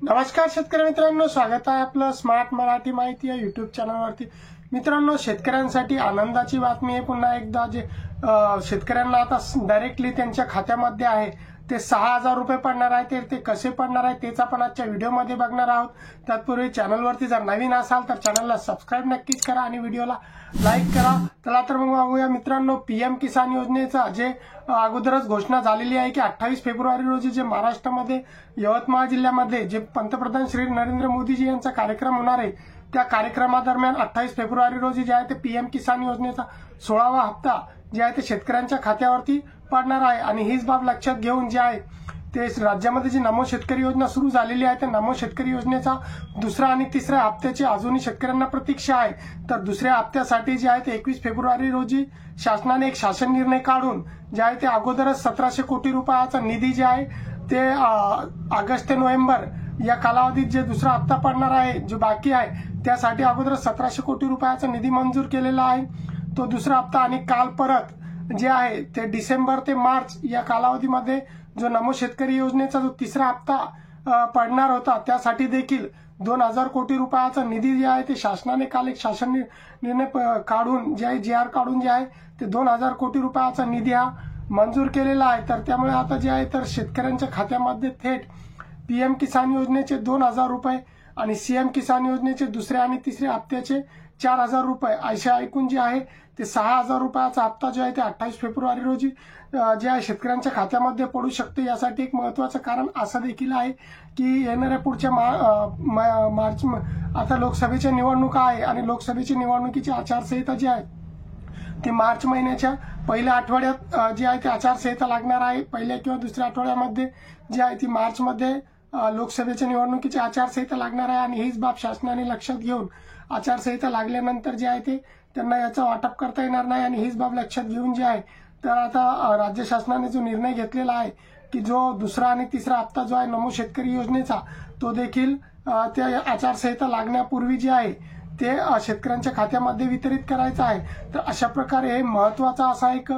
नमस्कार शेतकरी मित्रांनो, स्वागत आहे आपलं स्मार्ट मराठी माहिती या यूट्यूब चॅनलवरती। मित्रांनो, शेतकऱ्यांसाठी आनंदाची बातमी आहे पुन्हा एकदा। जे शेतकऱ्यांना आता डायरेक्टली त्यांच्या खात्यामध्ये आहे ते 6,000 रुपये पडणार आहे। ते कसे पडणार आहे तेच आपण आजच्या व्हिडिओमध्ये बघणार आहोत। तत्पूर्वी चॅनलवरती जर नवीन असाल तर चॅनलला सबस्क्राइब नक्कीच करा आणि व्हिडिओला लाईक करा। चला तर मग बघूया मित्रांनो, पीएम किसान योजनेचा जे अगोदरच घोषणा झालेली आहे की 28 फेब्रुवारी रोजी जे महाराष्ट्रामध्ये यवतमाळ जिल्ह्यामध्ये जे पंतप्रधान श्री नरेंद्र मोदीजी यांचा कार्यक्रम होणार आहे, त्या कार्यक्रमादरम्यान 28 फेब्रुवारी रोजी जे आहे ते पीएम किसान योजनेचा 16वा हप्ता जे आहे ते शेतकऱ्यांच्या खात्यावरती पडणार आहे। आणि हीच बाब लक्षात घेऊन जे आहे ते राज्यामध्ये जी नमो शेतकरी योजना सुरू झालेली आहे, त्या नमो शेतकरी योजनेचा दुसरा आणि तिसऱ्या हप्त्याची अजूनही शेतकऱ्यांना प्रतीक्षा आहे। तर दुसऱ्या हप्त्यासाठी जे आहे ते 21 फेब्रुवारी रोजी शासनाने एक शासन निर्णय काढून जे आहे ते अगोदरच 1700 कोटी रुपयाचा निधी जे आहे ते ऑगस्ट ते नोव्हेंबर या कालावधीत जे दुसरा हप्ता पडणार आहे जो बाकी आहे त्यासाठी अगोदरच 1700 कोटी रुपयाचा निधी मंजूर केलेला आहे। तो दुसरा हप्ता आणि काल परत जे आहे ते डिसेंबर ते मार्च या कालावधीमध्ये जो नमो शेतकरी योजनेचा जो तिसरा हप्ता पडणार होता त्यासाठी देखील 2000 कोटी रुपयाचा निधी जे आहे ते शासनाने काल एक शासन निर्णय काढून जे आहे GR काढून जे आहे ते 2000 कोटी रुपयाचा निधी हा मंजूर केलेला आहे। तर त्यामुळे आता जे आहे तर शेतकऱ्यांच्या खात्यामध्ये थेट पीएम किसान योजनेचे 2000 रुपये आणि सीएम किसान योजनेचे दुसऱ्या आणि तिसऱ्या हप्त्याचे 4000 रुपये अशा एकूण जे आहे ते 6000 रुपयाचा हप्ता जो आहे ते 28 फेब्रुवारी रोजी जे आहे शेतकऱ्यांच्या खात्यामध्ये पडू शकते। यासाठी एक महत्त्वाचं कारण असं देखील आहे की येणाऱ्या पुढच्या मार्च आता लोकसभेच्या निवडणुका आहे आणि लोकसभेची निवडणुकीची आचारसंहिता जी आहे ते मार्च महिन्याच्या पहिल्या आठवड्यात जे आहे ते आचारसंहिता लागणार आहे। पहिल्या किंवा दुसऱ्या आठवड्यामध्ये जे आहे ती मार्चमध्ये लोकसभेच्या निवडणुकीची आचारसंहिता लागणार आहे आणि हीच बाब शासनाने लक्षात घेऊन आचारसंहिता लागल्यानंतर जे आहे ते त्यांना याचा वाटप करता येणार नाही आणि हीच बाब लक्षात घेऊन जे आहे तर आता राज्य शासनाने जो निर्णय घेतलेला आहे की जो दुसरा आणि तिसरा हप्ता जो आहे नमो शेतकरी योजनेचा तो देखील त्या आचारसंहिता लागण्यापूर्वी जे आहे ते शेतकऱ्यांच्या खात्यामध्ये वितरित करायचा आहे। तर अशा प्रकारे हे महत्त्वाचा असा एक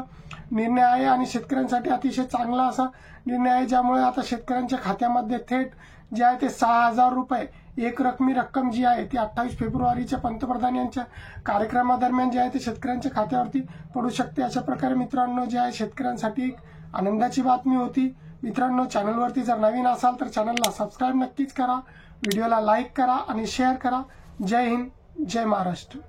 निर्णय आहे आणि शेतकऱ्यांसाठी अतिशय चांगला असा निर्णय आहे, ज्यामुळे आता शेतकऱ्यांच्या खात्यामध्ये थेट जे आहे ते 6000 रुपये एक रकमी रक्कम जी आहे ती 28 फेब्रुवारीच्या पंतप्रधान यांच्या कार्यक्रमादरम्यान जे आहे ते शेतकऱ्यांच्या खात्यावरती पडू शकते। अशा प्रकारे मित्रांनो जे आहे शेतकऱ्यांसाठी एक आनंदाची बातमी होती। मित्रांनो, चॅनलवरती जर नवीन असाल तर चॅनलला सबस्क्राइब नक्कीच करा, व्हिडिओला लाईक करा आणि शेअर करा। जय हिंद, जय महाराष्ट्र।